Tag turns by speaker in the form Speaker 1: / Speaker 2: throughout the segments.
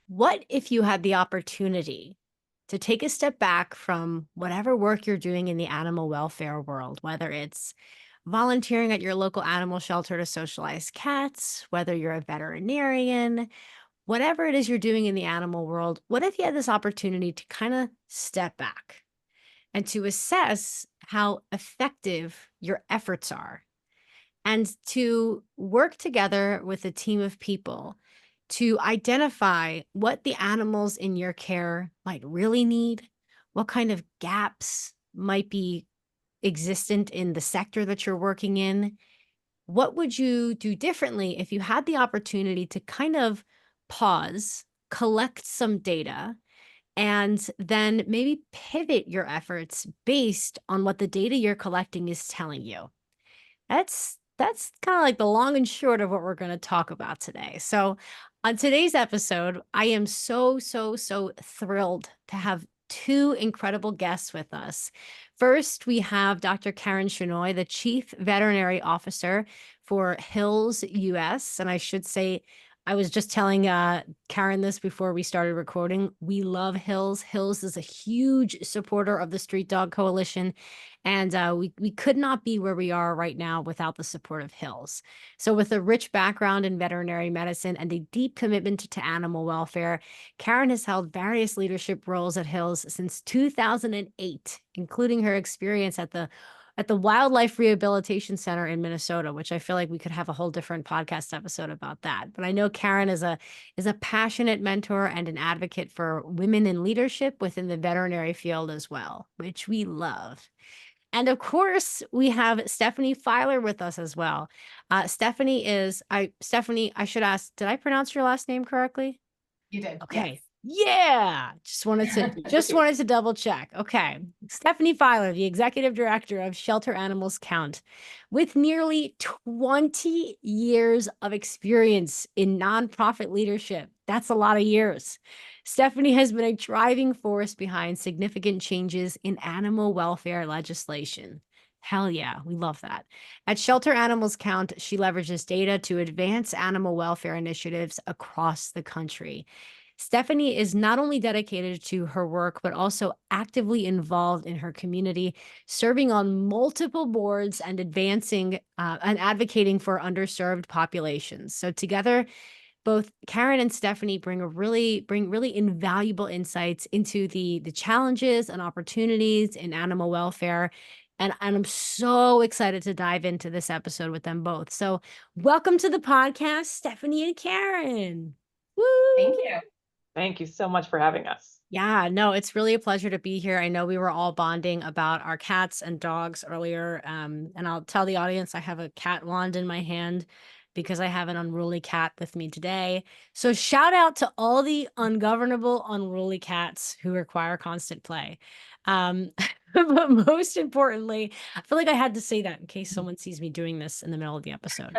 Speaker 1: What if you had the opportunity to take a step back from whatever work you're doing in the animal welfare world, whether it's volunteering at your local animal shelter to socialize cats, whether you're a veterinarian, whatever it is you're doing in the animal world? What if you had this opportunity to kind of step back and to assess how effective your efforts are and to work together with a team of people to identify what the animals in your care might really need, what kind of gaps might be existent in the sector that you're working in? What would you do differently if you had the opportunity to kind of pause, collect some data, and then maybe pivot your efforts based on what the data you're collecting is telling you? That's kinda like the long and short of what we're gonna talk about today. So, on today's episode, I am so thrilled to have 2 incredible guests with us. First, we have Dr. Karen Shenoy, the Chief Veterinary Officer for Hills US, and I should say I was just telling, Karen this before we started recording. We love Hills. Hills is a huge supporter of the Street Dog Coalition, and, we could not be where we are right now without the support of Hills. So with a rich background in veterinary medicine and a deep commitment to animal welfare, Karen has held various leadership roles at Hills since 2008, including her experience at the Wildlife Rehabilitation Center in Minnesota, which I feel like we could have a whole different podcast episode about that. But I know Karen is a passionate mentor and an advocate for women in leadership within the veterinary field as well, which we love. And of course, we have Stephanie Filer with us as well. Stephanie, I should ask, did I pronounce your last name correctly?
Speaker 2: You did, yes.
Speaker 1: Okay. Yeah. Just wanted to double check. Okay. Stephanie Filer, the executive director of Shelter Animals Count, with nearly 20 years of experience in nonprofit leadership. That's a lot of years. Stephanie has been a driving force behind significant changes in animal welfare legislation. Hell yeah, we love that. At Shelter Animals Count, she leverages data to advance animal welfare initiatives across the country. Stephanie is not only dedicated to her work, but also actively involved in her community, serving on multiple boards and advancing and advocating for underserved populations. So together, both Karen and Stephanie bring really invaluable insights into the challenges and opportunities in animal welfare. And I'm so excited to dive into this episode with them both. So welcome to the podcast, Stephanie and Karen.
Speaker 2: Thank
Speaker 1: Woo!
Speaker 2: you.
Speaker 3: Thank you so much for having us.
Speaker 1: Yeah, no, it's really a pleasure to be here. I know we were all bonding about our cats and dogs earlier. And I'll tell the audience I have a cat wand in my hand because I have an unruly cat with me today. So shout out to all the ungovernable, unruly cats who require constant play. Um, but most importantly, I feel like I had to say that in case someone sees me doing this in the middle of the episode.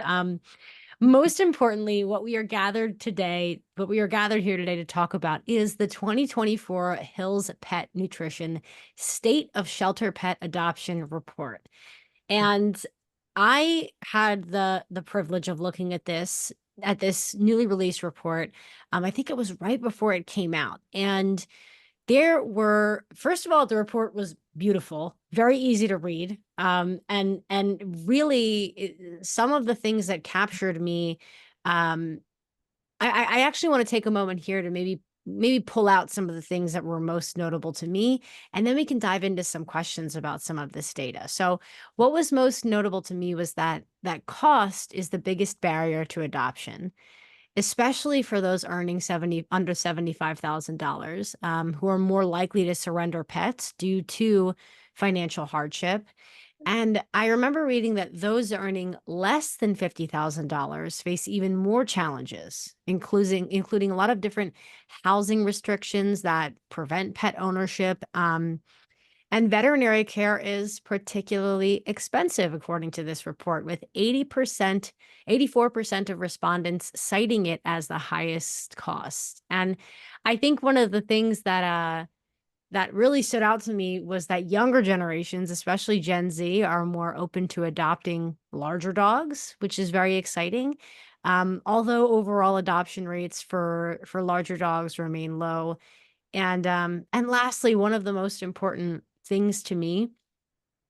Speaker 1: Most importantly, what we are gathered here today to talk about is the 2024 Hills Pet Nutrition State of Shelter Pet Adoption Report. And I had the privilege of looking at this newly released report. I think it was right before it came out. And there were, first of all, the report was beautiful, very easy to read, and really some of the things that captured me. Um, I actually want to take a moment here to maybe pull out some of the things that were most notable to me, and then we can dive into some questions about some of this data. So, what was most notable to me was that cost is the biggest barrier to adoption, especially for those earning under $75,000, who are more likely to surrender pets due to financial hardship. And I remember reading that those earning less than $50,000 face even more challenges, including a lot of different housing restrictions that prevent pet ownership. And veterinary care is particularly expensive, according to this report, with 84% of respondents citing it as the highest cost. And I think one of the things that really stood out to me was that younger generations, especially Gen Z, are more open to adopting larger dogs, which is very exciting. Although overall adoption rates for larger dogs remain low. And lastly, one of the most important things to me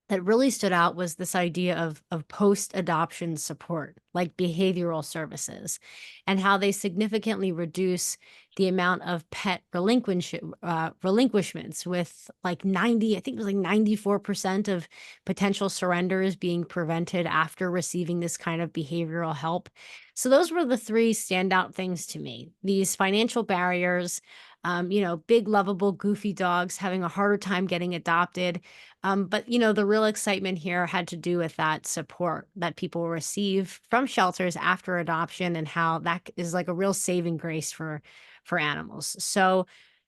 Speaker 1: that really stood out was this idea of post-adoption support, like behavioral services, and how they significantly reduce the amount of pet relinquishments with like 90, I think it was like 94% of potential surrenders being prevented after receiving this kind of behavioral help. So those were the three standout things to me. These financial barriers, big, lovable, goofy dogs having a harder time getting adopted, but the real excitement here had to do with that support that people receive from shelters after adoption and how that is like a real saving grace for animals. So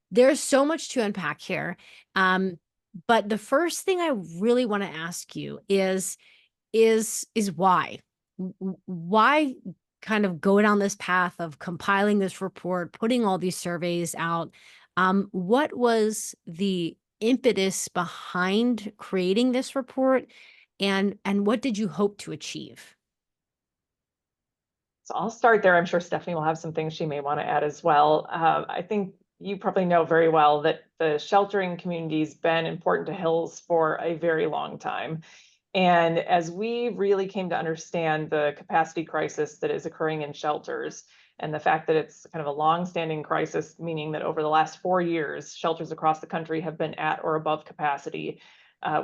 Speaker 1: there's so much to unpack here. Um, but the first thing I really want to ask you is why? Why kind of go down this path of compiling this report, putting all these surveys out? What was the impetus behind creating this report, and what did you hope to achieve?
Speaker 3: So I'll start there. I'm sure Stephanie will have some things she may want to add as well. I think you probably know very well that the sheltering community's been important to Hills for a very long time. And as we really came to understand the capacity crisis that is occurring in shelters, and the fact that it's kind of a long-standing crisis, meaning that over the last 4 years, shelters across the country have been at or above capacity,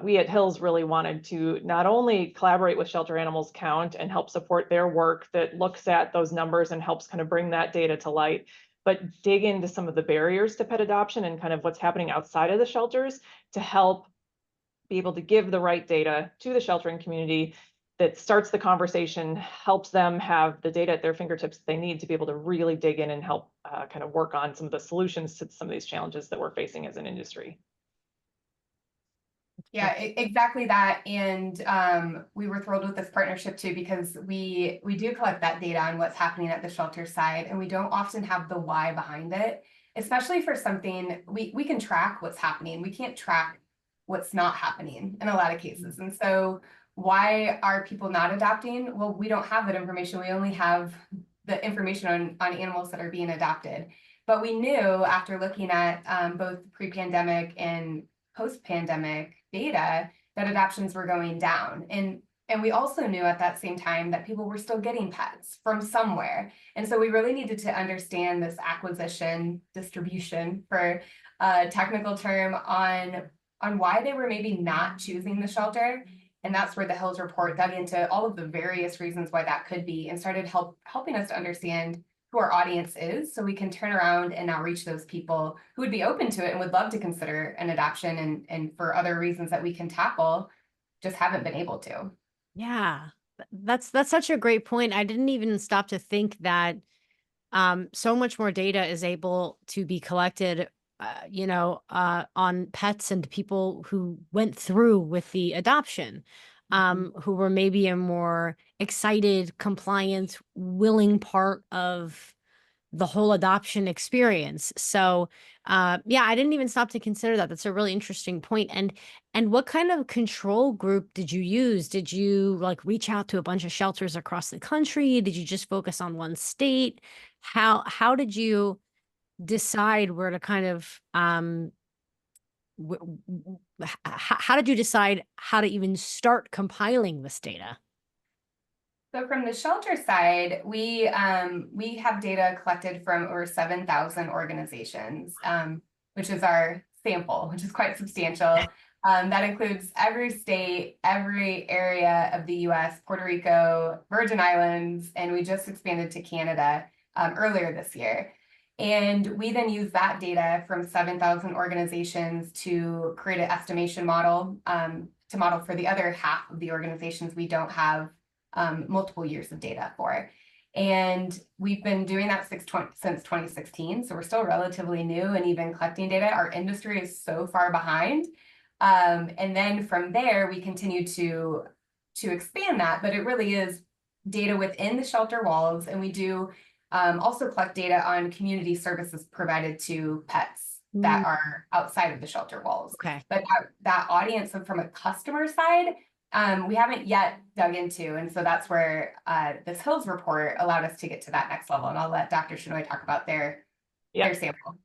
Speaker 3: we at Hills really wanted to not only collaborate with Shelter Animals Count and help support their work that looks at those numbers and helps kind of bring that data to light, but dig into some of the barriers to pet adoption and kind of what's happening outside of the shelters to help be able to give the right data to the sheltering community that starts the conversation, helps them have the data at their fingertips that they need to be able to really dig in and help kind of work on some of the solutions to some of these challenges that we're facing as an industry.
Speaker 2: Yeah, exactly that. And we were thrilled with this partnership too, because we do collect that data on what's happening at the shelter side, and we don't often have the why behind it, especially for something we can track what's happening. We can't track what's not happening in a lot of cases. And so why are people not adopting? Well, we don't have that information. We only have the information on animals that are being adopted. But we knew after looking at both pre-pandemic and post-pandemic data that adoptions were going down. And we also knew at that same time that people were still getting pets from somewhere. And so we really needed to understand this acquisition distribution, for a technical term, on why they were maybe not choosing the shelter. And that's where the Hills report dug into all of the various reasons why that could be, and started helping us to understand who our audience is, so we can turn around and now reach those people who would be open to it and would love to consider an adoption, and for other reasons that we can tackle, just haven't been able to.
Speaker 1: Yeah, that's such a great point. I didn't even stop to think that so much more data is able to be collected, on pets and people who went through with the adoption, who were maybe a more excited, compliant, willing part of the whole adoption experience. So, yeah, I didn't even stop to consider that. That's a really interesting point. And what kind of control group did you use? Did you like reach out to a bunch of shelters across the country? Did you just focus on one state? How did you decide where to kind of how did you decide how to even start compiling this data?
Speaker 2: So from the shelter side, we have data collected from over 7,000 organizations, which is our sample, which is quite substantial. That includes every state, every area of the US, Puerto Rico, Virgin Islands, and we just expanded to Canada earlier this year. And we then use that data from 7,000 organizations to create an estimation model, to model for the other half of the organizations we don't have multiple years of data for. And we've been doing that since 2016. So we're still relatively new, and even collecting data, our industry is so far behind. And then from there, we continue to expand that, but it really is data within the shelter walls. And we do also collect data on community services provided to pets that are outside of the shelter walls.
Speaker 1: Okay.
Speaker 2: But that audience, from a customer side, we haven't yet dug into. And so that's where this Hills report allowed us to get to that next level. And I'll let Dr. Shenoy talk about their sample.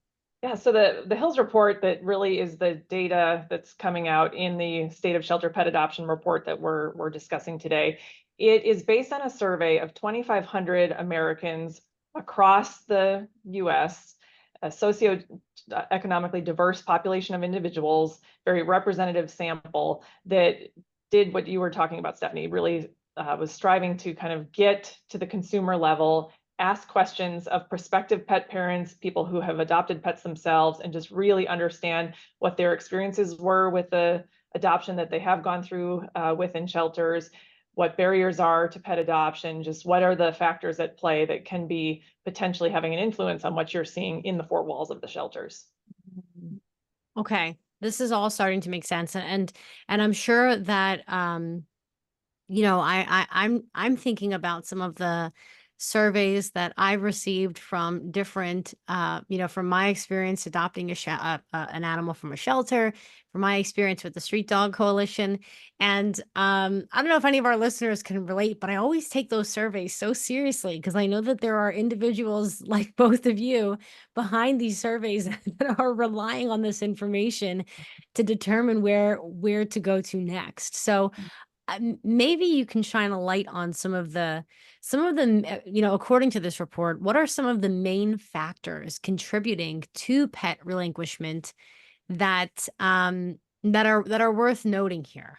Speaker 3: Yeah, so the Hills report that really is the data that's coming out in the State of Shelter Pet Adoption report that we're discussing today. It is based on a survey of 2,500 Americans across the US, a socioeconomically diverse population of individuals, very representative sample that did what you were talking about, Stephanie, really was striving to kind of get to the consumer level, ask questions of prospective pet parents, people who have adopted pets themselves, and just really understand what their experiences were with the adoption that they have gone through within shelters, what barriers are to pet adoption, just what are the factors at play that can be potentially having an influence on what you're seeing in the four walls of the shelters.
Speaker 1: Okay, this is all starting to make sense, and I'm sure that you know, I'm thinking about some of the surveys that I've received from different, you know, from my experience adopting an animal from a shelter, from my experience with the Street Dog Coalition, and I don't know if any of our listeners can relate, but I always take those surveys so seriously because I know that there are individuals like both of you behind these surveys that are relying on this information to determine where to go to next. So maybe you can shine a light on you know, according to this report, what are some of the main factors contributing to pet relinquishment that that are worth noting here?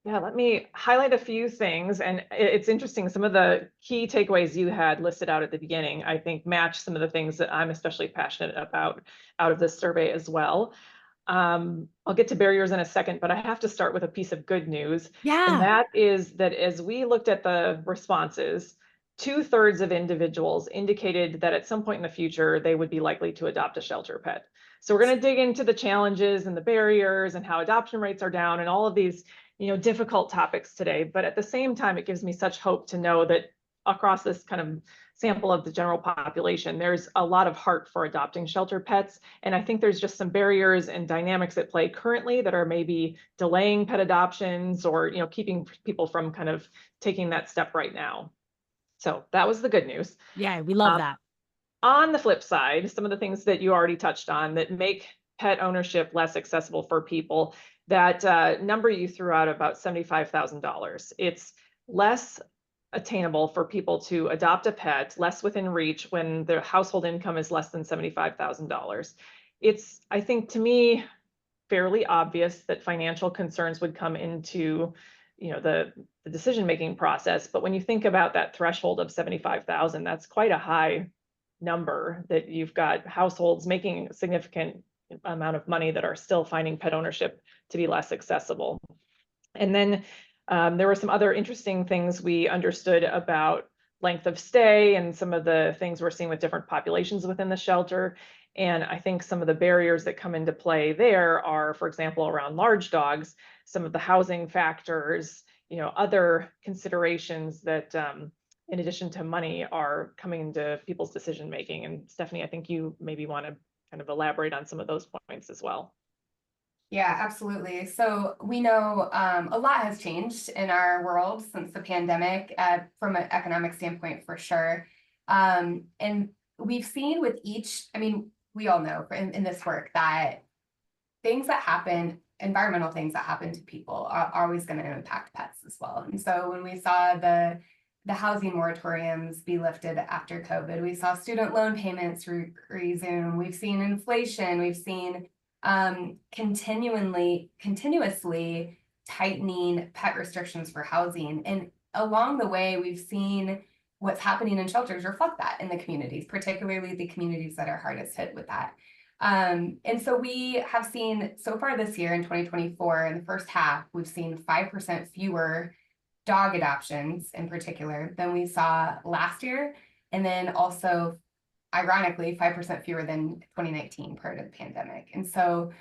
Speaker 3: Yeah, let me highlight a few things. And it's interesting, some of the key takeaways you had listed out at the beginning, I think match some of the things that I'm especially passionate about out of this survey as well. I'll get to barriers in a second, but I have to start with a piece of good news. And
Speaker 1: Yeah.
Speaker 3: that is that as we looked at the responses, 2/3 of individuals indicated that at some point in the future, they would be likely to adopt a shelter pet. So we're going to dig into the challenges and the barriers and how adoption rates are down and all of these, difficult topics today. But at the same time, it gives me such hope to know that across this kind of sample of the general population, there's a lot of heart for adopting shelter pets. And I think there's just some barriers and dynamics at play currently that are maybe delaying pet adoptions or, keeping people from kind of taking that step right now. So that was the good news.
Speaker 1: Yeah, we love
Speaker 3: Uh,
Speaker 1: that.
Speaker 3: on the flip side, some of the things that you already touched on that make pet ownership less accessible for people, that number you threw out about $75,000. It's less attainable for people to adopt a pet, less within reach when their household income is less than $75,000. It's, I think, to me, fairly obvious that financial concerns would come into the decision-making process. But when you think about that threshold of 75,000, that's quite a high number that you've got households making a significant amount of money that are still finding pet ownership to be less accessible. And then there were some other interesting things we understood about length of stay and some of the things we're seeing with different populations within the shelter. And I think some of the barriers that come into play there are, for example, around large dogs, some of the housing factors, other considerations that in addition to money are coming into people's decision making. And Stephanie, I think you maybe want to kind of elaborate on some of those points as well.
Speaker 2: Yeah, absolutely. So we know a lot has changed in our world since the pandemic from an economic standpoint, for sure. And we've seen with each, I mean, we all know in this work that things that happen, environmental things that happen to people are always going to impact pets as well. And so when we saw the housing moratoriums be lifted after COVID, we saw student loan payments resume, we've seen inflation, we've seen continuously tightening pet restrictions for housing. And along the way, we've seen what's happening in shelters reflect that in the communities, particularly the communities that are hardest hit with that. And so we have seen so far this year in 2024, in the first half, we've seen 5% fewer dog adoptions in particular than we saw last year. And then also, ironically, 5% fewer than 2019 prior to the pandemic. And so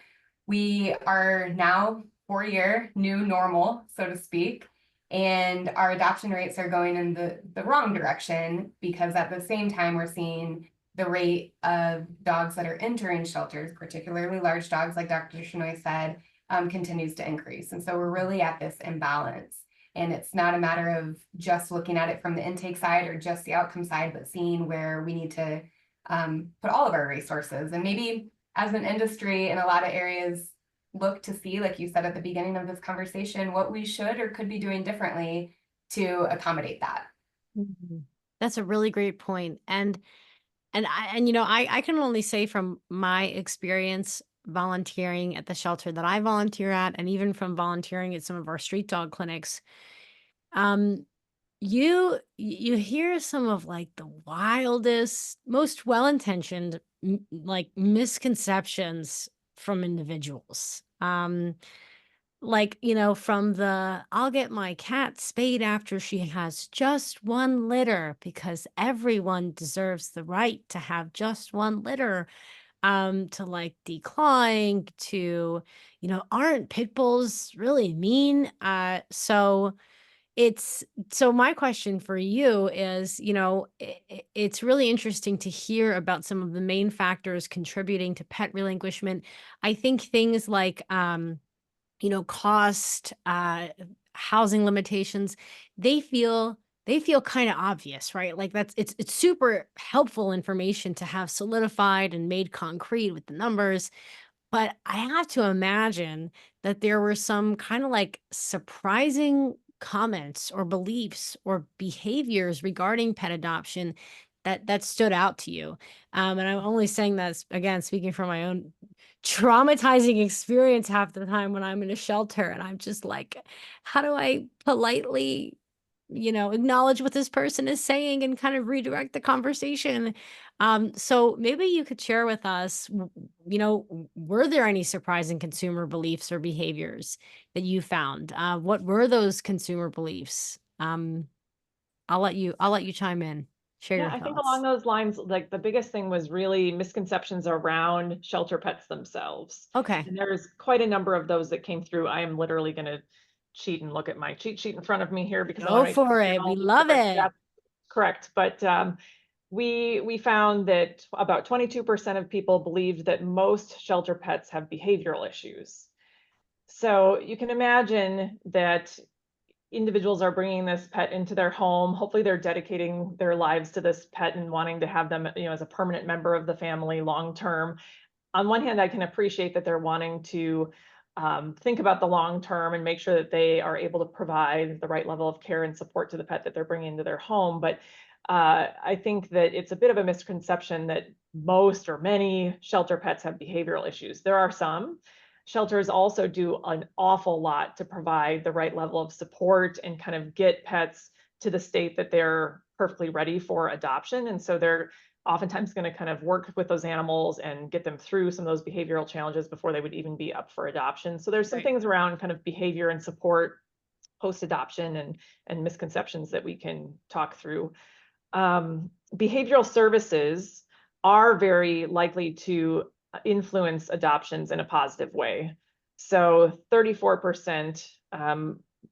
Speaker 2: we are now 4-year new normal, so to speak. And our adoption rates are going in the wrong direction because at the same time, we're seeing the rate of dogs that are entering shelters, particularly large dogs, like Dr. Shenoy said, continues to increase. And so we're really at this imbalance. And it's not a matter of just looking at it from the intake side or just the outcome side, but seeing where we need to put all of our resources. And maybe as an industry in a lot of areas, look to see, like you said at the beginning of this conversation, what we should or could be doing differently to accommodate that.
Speaker 1: That's a really great point. And I can only say from my experience volunteering at the shelter that I volunteer at, and even from volunteering at some of our street dog clinics, um, you hear some of like the wildest, most well-intentioned like misconceptions from individuals. Like, from the I'll get my cat spayed after she has just one litter because everyone deserves the right to have just one litter, to like declawing to, aren't pit bulls really mean? So my question for you is, it's really interesting to hear about some of the main factors contributing to pet relinquishment. I think things like cost, housing limitations, they feel kind of obvious, right? Like it's super helpful information to have solidified and made concrete with the numbers. But I have to imagine that there were some kind of like surprising comments or beliefs or behaviors regarding pet adoption that stood out to you. And I'm only saying that again, speaking from my own traumatizing experience half the time when I'm in a shelter and I'm just like, how do I politely, acknowledge what this person is saying and kind of redirect the conversation? So maybe you could share with us, were there any surprising consumer beliefs or behaviors that you found? What were those consumer beliefs? I'll let you chime in, share
Speaker 3: Yeah,
Speaker 1: your
Speaker 3: I think along
Speaker 1: thoughts.
Speaker 3: those lines, like the biggest thing was really misconceptions around shelter pets themselves.
Speaker 1: Okay,
Speaker 3: And there's quite a number of those that came through. I am literally going to cheat and look at my cheat sheet in front of me here because I want
Speaker 1: go
Speaker 3: to make sure
Speaker 1: for
Speaker 3: I get
Speaker 1: it.
Speaker 3: all
Speaker 1: We
Speaker 3: the
Speaker 1: love
Speaker 3: different
Speaker 1: it.
Speaker 3: stats correct. But we found that about 22% of people believed that most shelter pets have behavioral issues. So you can imagine that individuals are bringing this pet into their home. Hopefully they're dedicating their lives to this pet and wanting to have them, as a permanent member of the family long term. On one hand, I can appreciate that they're wanting to think about the long term and make sure that they are able to provide the right level of care and support to the pet that they're bringing into their home. But I think that it's a bit of a misconception that most or many shelter pets have behavioral issues. There are some. Shelters also do an awful lot to provide the right level of support and kind of get pets to the state that they're perfectly ready for adoption. And so they're oftentimes going to kind of work with those animals and get them through some of those behavioral challenges before they would even be up for adoption. So there's some
Speaker 1: Right.
Speaker 3: things around kind of behavior and support post-adoption and misconceptions that we can talk through. Behavioral services are very likely to influence adoptions in a positive way. So 34%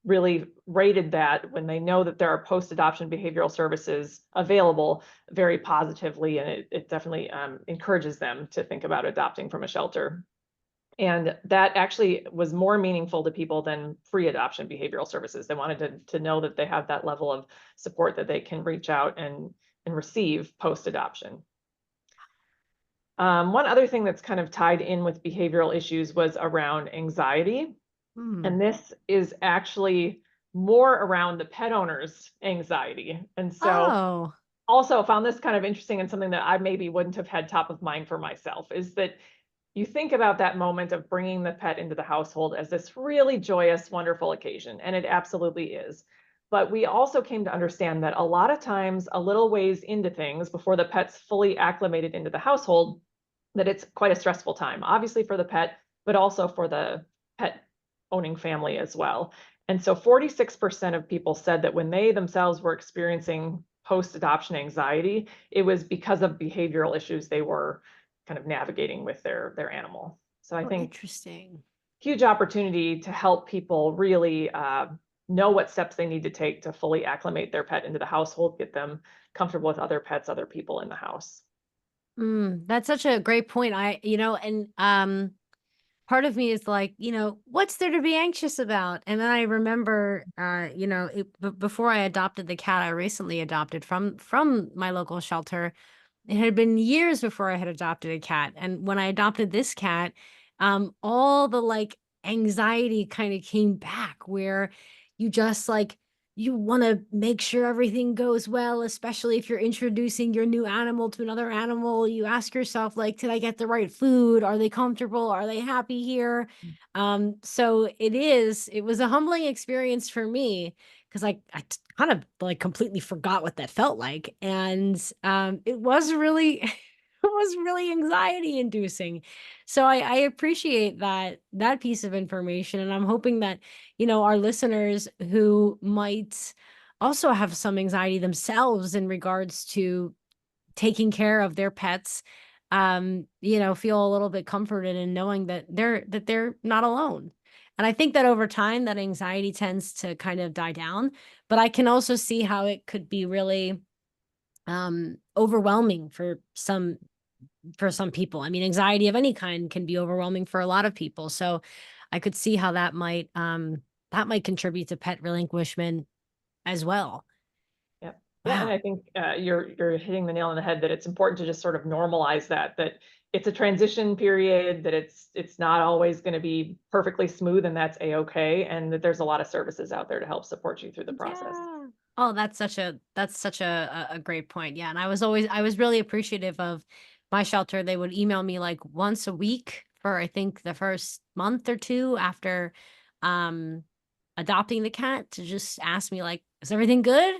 Speaker 3: really rated that when they know that there are post-adoption behavioral services available very positively, and it definitely encourages them to think about adopting from a shelter. And that actually was more meaningful to people than pre-adoption behavioral services. They wanted to know that they have that level of support that they can reach out and receive post-adoption. One other thing that's kind of tied in with behavioral issues was around anxiety.
Speaker 1: Hmm.
Speaker 3: And this is actually more around the pet owner's anxiety. And so
Speaker 1: Oh,
Speaker 3: also found this kind of interesting and something that I maybe wouldn't have had top of mind for myself is that you think about that moment of bringing the pet into the household as this really joyous, wonderful occasion, and it absolutely is. But we also came to understand that a lot of times, a little ways into things before the pet's fully acclimated into the household, that it's quite a stressful time, obviously for the pet, but also for the pet owning family as well. And so 46% of people said that when they themselves were experiencing post-adoption anxiety, it was because of behavioral issues they were kind of navigating with their animal. So I
Speaker 1: oh,
Speaker 3: think
Speaker 1: interesting.
Speaker 3: huge opportunity to help people really know what steps they need to take to fully acclimate their pet into the household, get them comfortable with other pets, other people in the house.
Speaker 1: That's such a great point. And part of me is like, what's there to be anxious about? And then I remember, before I adopted the cat I recently adopted from my local shelter, it had been years before I had adopted a cat. And when I adopted this cat, all the like anxiety kind of came back where you just like, you want to make sure everything goes well, especially if you're introducing your new animal to another animal. You ask yourself, like, did I get the right food? Are they comfortable? Are they happy here? So it was a humbling experience for me because kind of like completely forgot what that felt like. And it was really, it was really anxiety inducing. So I appreciate that piece of information. And I'm hoping that, our listeners who might also have some anxiety themselves in regards to taking care of their pets, feel a little bit comforted in knowing that they're not alone. And I think that over time that anxiety tends to kind of die down, but I can also see how it could be really overwhelming for some people. I mean, anxiety of any kind can be overwhelming for a lot of people. So I could see how that might contribute to pet relinquishment as well.
Speaker 3: Yep. Yeah, and
Speaker 1: Wow.
Speaker 3: I think you're hitting the nail on the head that it's important to just sort of normalize that it's a transition period, that it's not always going to be perfectly smooth, and that's a-okay, and that there's a lot of services out there to help support you through the process.
Speaker 1: Yeah. Oh, that's such a great point. Yeah. And I was really appreciative of my shelter. They would email me like once a week for I think the first month or two after um adopting the cat to just ask me like, is everything good?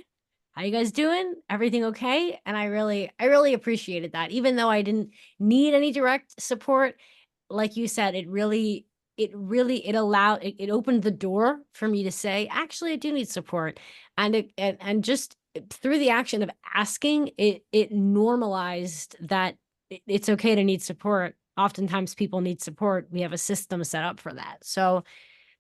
Speaker 1: How you guys doing? Everything okay? And I really appreciated that. Even though I didn't need any direct support, like you said, it opened the door for me to say, actually, I do need support. And just through the action of asking, it normalized that it's okay to need support. Oftentimes people need support. We have a system set up for that. So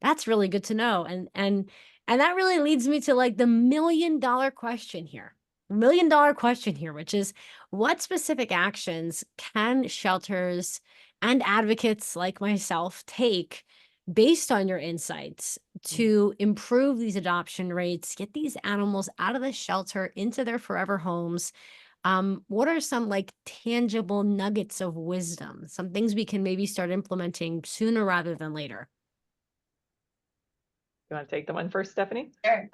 Speaker 1: that's really good to know. And that really leads me to like the $1 million question here. $1 million question here, which is what specific actions can shelters and advocates like myself take based on your insights to improve these adoption rates, get these animals out of the shelter into their forever homes? What are some like tangible nuggets of wisdom, some things we can maybe start implementing sooner rather than later?
Speaker 3: You want to take the one first, Stephanie?
Speaker 2: Sure.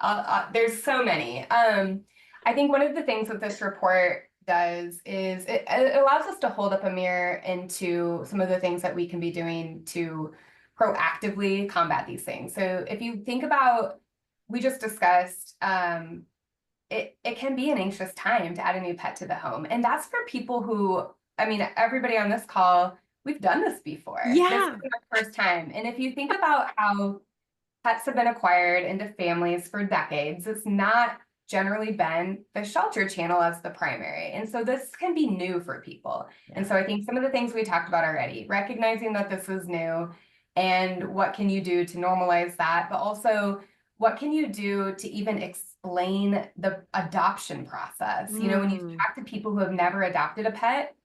Speaker 2: There's so many. I think one of the things that this report does is it allows us to hold up a mirror into some of the things that we can be doing to proactively combat these things. So if you think about, we just discussed, it can be an anxious time to add a new pet to the home. And that's for people who, I mean, everybody on this call, we've done this before. This
Speaker 1: Yeah.
Speaker 2: isn't our first time. And if you think about how pets have been acquired into families for decades, it's not generally been the shelter channel as the primary. And so this can be new for people. And so I think some of the things we talked about already, recognizing that this is new and what can you do to normalize that, but also what can you do to even explain the adoption process? You know, when you talk to people who have never adopted a pet,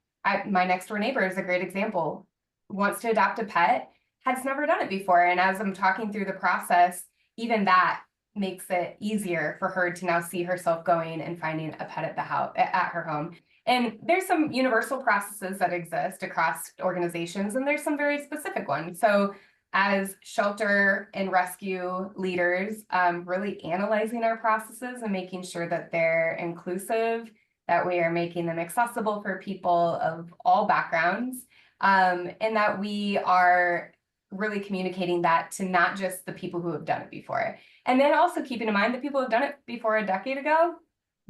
Speaker 2: my next door neighbor is a great example, wants to adopt a pet, has never done it before. And as I'm talking through the process, even that makes it easier for her to now see herself going and finding a pet at the house, at her home. And there's some universal processes that exist across organizations, and there's some very specific ones. So as shelter and rescue leaders, really analyzing our processes and making sure that they're inclusive, that we are making them accessible for people of all backgrounds, and that we are really communicating that to not just the people who have done it before. And then also keeping in mind that people who have done it before a decade ago,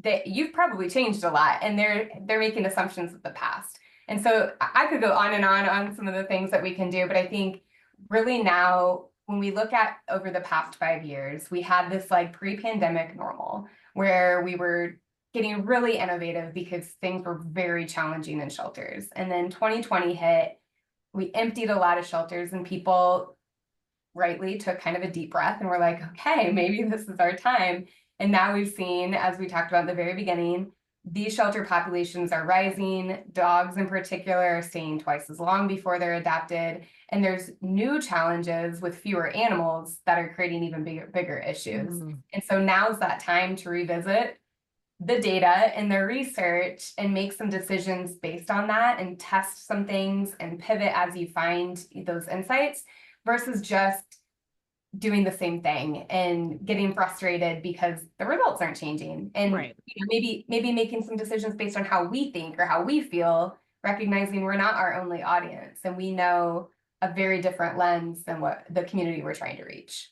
Speaker 2: that you've probably changed a lot and they're making assumptions of the past. And so I could go on and on some of the things that we can do, but I think really now when we look at over the past 5 years, we had this like pre-pandemic normal where we were getting really innovative because things were very challenging in shelters. And then 2020 hit, we emptied a lot of shelters and people rightly took kind of a deep breath and were like, okay, maybe this is our time. And now we've seen, as we talked about at the very beginning, these shelter populations are rising. Dogs in particular are staying twice as long before they're adopted. And there's new challenges with fewer animals that are creating even bigger issues. And so now's that time to revisit the data and their research and make some decisions based on that and test some things and pivot as you find those insights versus just doing the same thing and getting frustrated because the results aren't changing. And
Speaker 1: Right.
Speaker 2: maybe making some decisions based on how we think or how we feel, recognizing we're not our only audience and we know a very different lens than what the community we're trying to reach.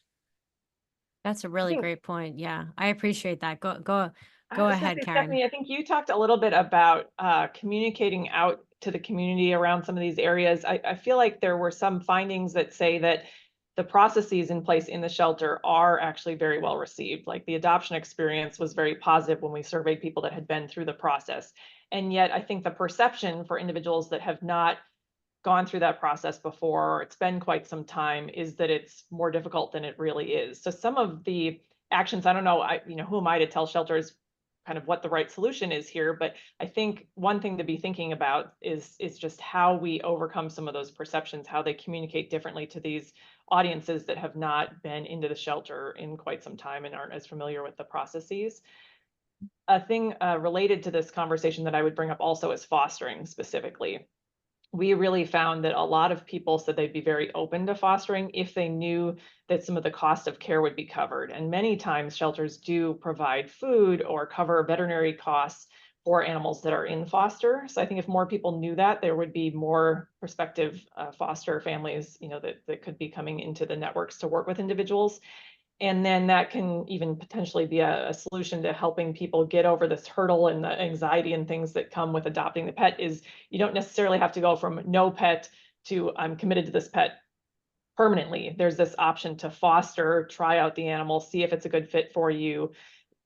Speaker 1: That's a
Speaker 3: I
Speaker 1: really
Speaker 3: think
Speaker 1: great point. Yeah, I appreciate that. Go
Speaker 3: I
Speaker 1: go
Speaker 3: was gonna
Speaker 1: ahead,
Speaker 3: say,
Speaker 1: Karen.
Speaker 3: Stephanie, I think you talked a little bit about communicating out to the community around some of these areas. I feel like there were some findings that say that the processes in place in the shelter are actually very well received. Like the adoption experience was very positive when we surveyed people that had been through the process. And yet I think the perception for individuals that have not gone through that process before, or it's been quite some time, is that it's more difficult than it really is. So some of the actions, I don't know, who am I to tell shelters kind of what the right solution is here, but I think one thing to be thinking about is just how we overcome some of those perceptions, how they communicate differently to these audiences that have not been into the shelter in quite some time and aren't as familiar with the processes. A thing related to this conversation that I would bring up also is fostering specifically. We really found that a lot of people said they'd be very open to fostering if they knew that some of the cost of care would be covered. And many times shelters do provide food or cover veterinary costs for animals that are in foster. So I think if more people knew that, there would be more prospective foster families, that could be coming into the networks to work with individuals. And then that can even potentially be a solution to helping people get over this hurdle and the anxiety and things that come with adopting the pet. Is you don't necessarily have to go from no pet to I'm committed to this pet permanently. There's this option to foster, try out the animal, see if it's a good fit for you,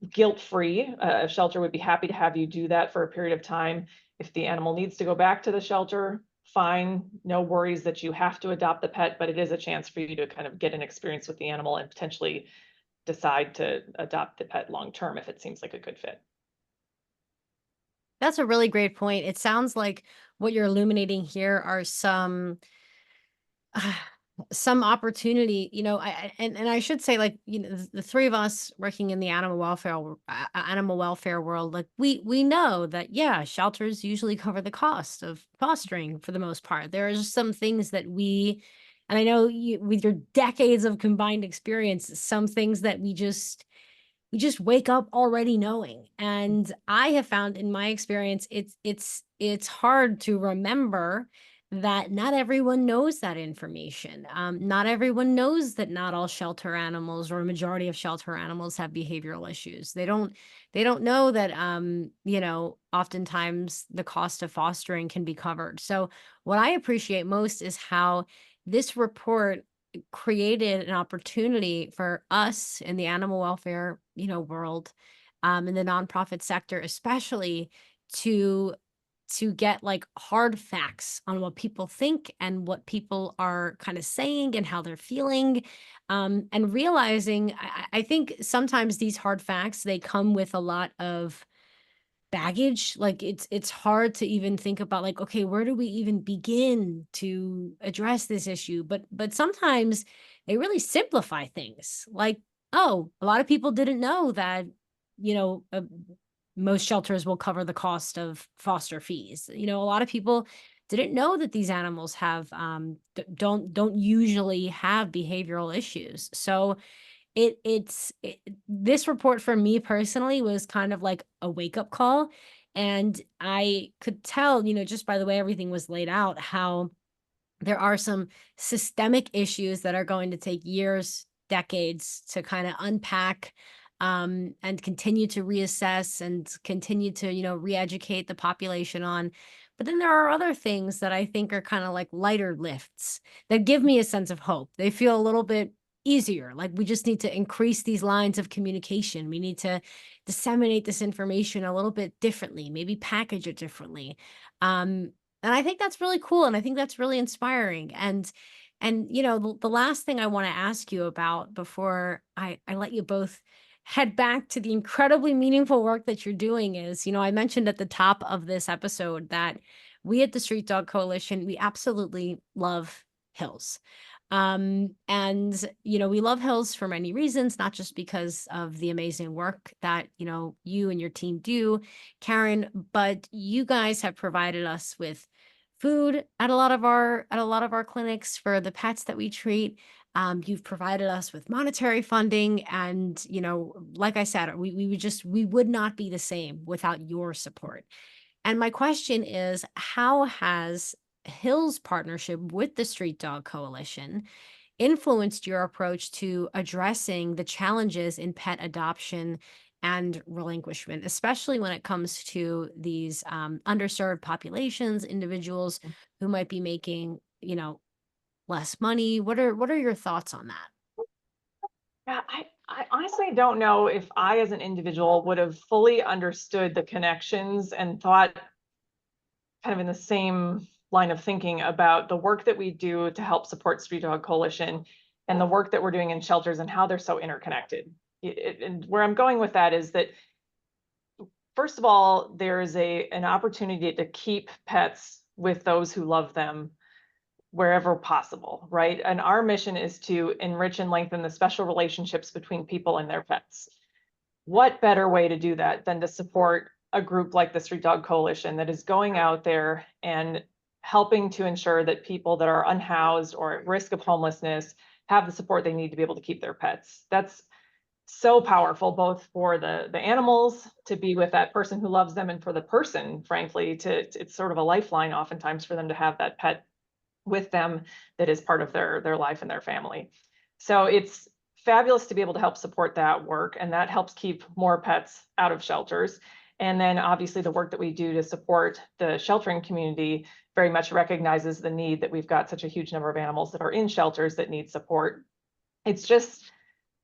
Speaker 3: guilt-free. A shelter would be happy to have you do that for a period of time. If the animal needs to go back to the shelter, fine, no worries that you have to adopt the pet, but it is a chance for you to kind of get an experience with the animal and potentially decide to adopt the pet long term if it seems like a good fit.
Speaker 1: That's a really great point. It sounds like what you're illuminating here are some opportunity, and I should say, like, the three of us working in the animal welfare world, like we know that, yeah, shelters usually cover the cost of fostering for the most part. There are just some things that and I know you, with your decades of combined experience, some things that we just wake up already knowing. And I have found in my experience, it's hard to remember that not everyone knows that information. Not everyone knows that not all shelter animals or a majority of shelter animals have behavioral issues. They don't know that oftentimes the cost of fostering can be covered. So what I appreciate most is how this report created an opportunity for us in the animal welfare, world, in the nonprofit sector, especially to get like hard facts on what people think and what people are kind of saying and how they're feeling, and realizing I think sometimes these hard facts, they come with a lot of baggage. Like it's hard to even think about, like, okay, where do we even begin to address this issue? But sometimes they really simplify things. Like, oh, a lot of people didn't know that, you know uh, most shelters will cover the cost of foster fees. A lot of people didn't know that these animals have don't usually have behavioral issues. So this report for me personally was kind of like a wake-up call, and I could tell, just by the way everything was laid out, how there are some systemic issues that are going to take years, decades to kind of unpack, and continue to reassess and continue to, re-educate the population on. But then there are other things that I think are kind of like lighter lifts that give me a sense of hope. They feel a little bit easier. Like we just need to increase these lines of communication. We need to disseminate this information a little bit differently, maybe package it differently. And I think that's really cool, and I think that's really inspiring. And the last thing I want to ask you about before I let you both head back to the incredibly meaningful work that you're doing is, I mentioned at the top of this episode that we at the Street Dog Coalition, we absolutely love hills. And we love hills for many reasons, not just because of the amazing work that, you and your team do, Karen, but you guys have provided us with food at a lot of our clinics for the pets that we treat. You've provided us with monetary funding, and like I said, we would not be the same without your support. And my question is, how has Hill's partnership with the Street Dog Coalition influenced your approach to addressing the challenges in pet adoption and relinquishment, especially when it comes to these underserved populations, individuals who might be making, less money? What are your thoughts on that?
Speaker 3: Yeah, I honestly don't know if I, as an individual, would have fully understood the connections and thought kind of in the same line of thinking about the work that we do to help support Street Dog Coalition and the work that we're doing in shelters and how they're so interconnected. And where I'm going with that is that, first of all, there is an opportunity to keep pets with those who love them wherever possible, right? And our mission is to enrich and lengthen the special relationships between people and their pets. What better way to do that than to support a group like the Street Dog Coalition that is going out there and helping to ensure that people that are unhoused or at risk of homelessness have the support they need to be able to keep their pets. That's so powerful, both for the animals to be with that person who loves them, and for the person, frankly, it's sort of a lifeline oftentimes for them to have that pet with them that is part of their life and their family. So it's fabulous to be able to help support that work, and that helps keep more pets out of shelters. And then obviously the work that we do to support the sheltering community very much recognizes the need that we've got such a huge number of animals that are in shelters that need support. It's just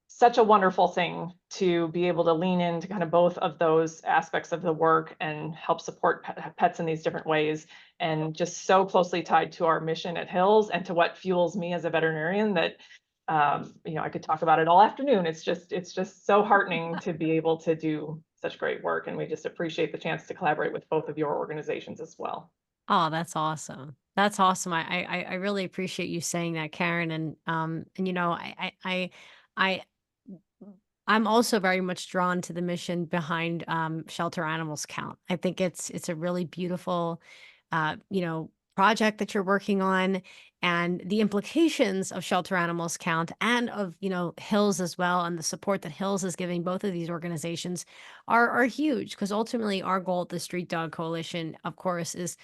Speaker 3: such a wonderful thing to be able to lean into kind of both of those aspects of the work and help support pets in these different ways, and just so closely tied to our mission at Hills and to what fuels me as a veterinarian that I could talk about it all afternoon. It's just so heartening to be able to do such great work, and we just appreciate the chance to collaborate with both of your organizations as well.
Speaker 1: Oh, that's awesome. That's awesome. I really appreciate you saying that, Karen. And I I'm also very much drawn to the mission behind Shelter Animals Count. I think it's a really beautiful project that you're working on, and the implications of Shelter Animals Count and of, Hills as well, and the support that Hills is giving both of these organizations are huge, because ultimately our goal at the Street Dog Coalition, of course, is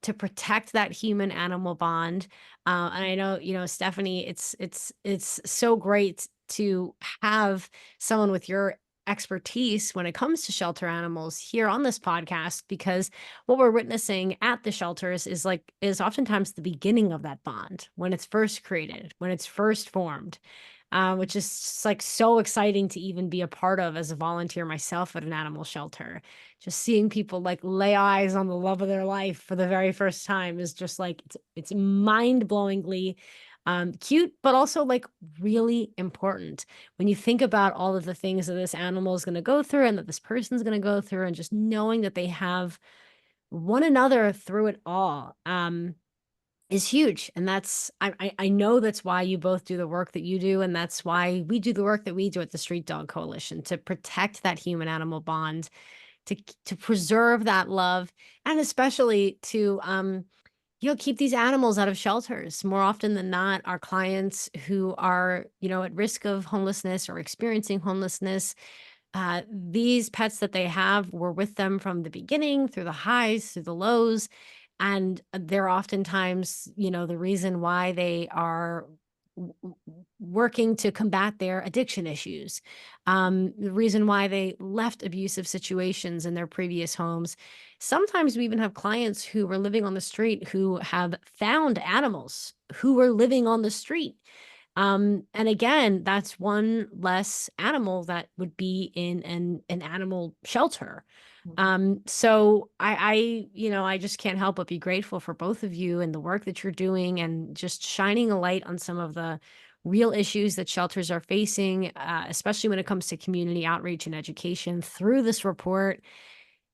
Speaker 1: to protect that human animal bond. And I know, Stephanie, it's so great to have someone with your expertise when it comes to shelter animals here on this podcast, because what we're witnessing at the shelters is oftentimes the beginning of that bond when it's first created, when it's first formed, which is just, like, so exciting to even be a part of as a volunteer myself at an animal shelter. Just seeing people like lay eyes on the love of their life for the very first time is just like it's mind-blowingly cute, but also like really important when you think about all of the things that this animal is going to go through and that this person's going to go through, and just knowing that they have one another through it all. Is huge. And I know that's why you both do the work that you do, and that's why we do the work that we do at the Street Dog Coalition, to protect that human animal bond, to preserve that love, and especially to keep these animals out of shelters. More often than not, our clients who are, at risk of homelessness or experiencing homelessness, these pets that they have were with them from the beginning, through the highs, through the lows. And they're oftentimes, the reason why they are working to combat their addiction issues, the reason why they left abusive situations in their previous homes. Sometimes we even have clients who were living on the street who have found animals who were living on the street. And again, that's one less animal that would be in an animal shelter. So I just can't help but be grateful for both of you and the work that you're doing, and just shining a light on some of the real issues that shelters are facing, especially when it comes to community outreach and education through this report.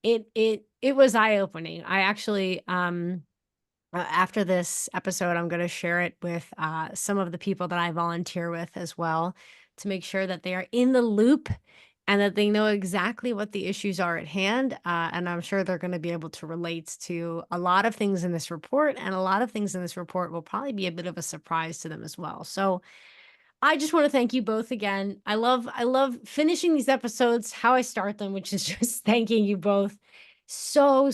Speaker 1: It was eye-opening. I actually, after this episode, I'm going to share it with some of the people that I volunteer with as well to make sure that they are in the loop and that they know exactly what the issues are at hand. And I'm sure they're going to be able to relate to a lot of things in this report, and a lot of things in this report will probably be a bit of a surprise to them as well. So I just want to thank you both again. I love finishing these episodes how I start them, which is just thanking you both so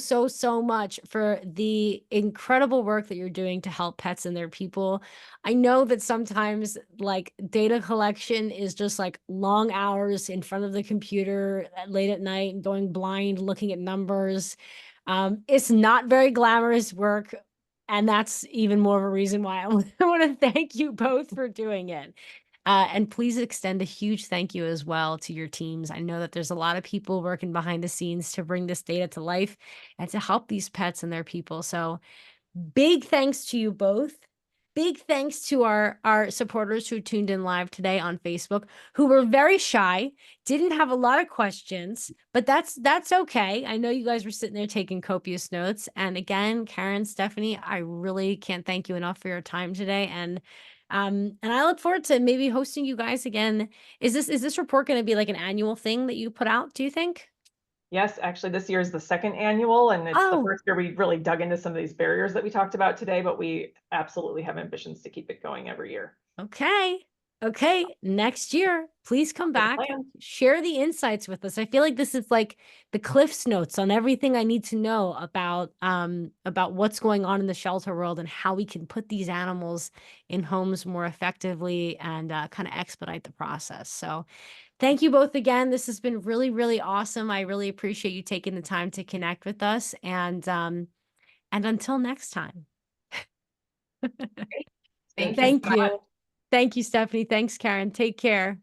Speaker 1: much for the incredible work that you're doing to help pets and their people. I know that sometimes like data collection is just like long hours in front of the computer late at night, going blind, looking at numbers. It's not very glamorous work. And that's even more of a reason why I want to thank you both for doing it. And please extend a huge thank you as well to your teams. I know that there's a lot of people working behind the scenes to bring this data to life and to help these pets and their people. So big thanks to you both. Big thanks to our supporters who tuned in live today on Facebook, who were very shy, didn't have a lot of questions, but that's okay. I know you guys were sitting there taking copious notes. And again, Karen, Stephanie, I really can't thank you enough for your time today. And I look forward to maybe hosting you guys again. Is this report going to be like an annual thing that you put out, do you think?
Speaker 3: Yes, actually, this year is the second annual, and it's the
Speaker 1: Oh,
Speaker 3: first year we really dug into some of these barriers that we talked about today, but we absolutely have ambitions to keep it going every year.
Speaker 1: okay. Okay. Next year, please come
Speaker 3: Good
Speaker 1: back,
Speaker 3: plan.
Speaker 1: share the insights with us. I feel like this is like the Cliff's Notes on everything I need to know about what's going on in the shelter world and how we can put these animals in homes more effectively and kind of expedite the process. So thank you both again. This has been really awesome. I really appreciate you taking the time to connect with us. And until next time.
Speaker 2: Thank you so
Speaker 1: Thank
Speaker 2: much.
Speaker 1: you. Thank you, Stephanie. Thanks, Karen. Take care.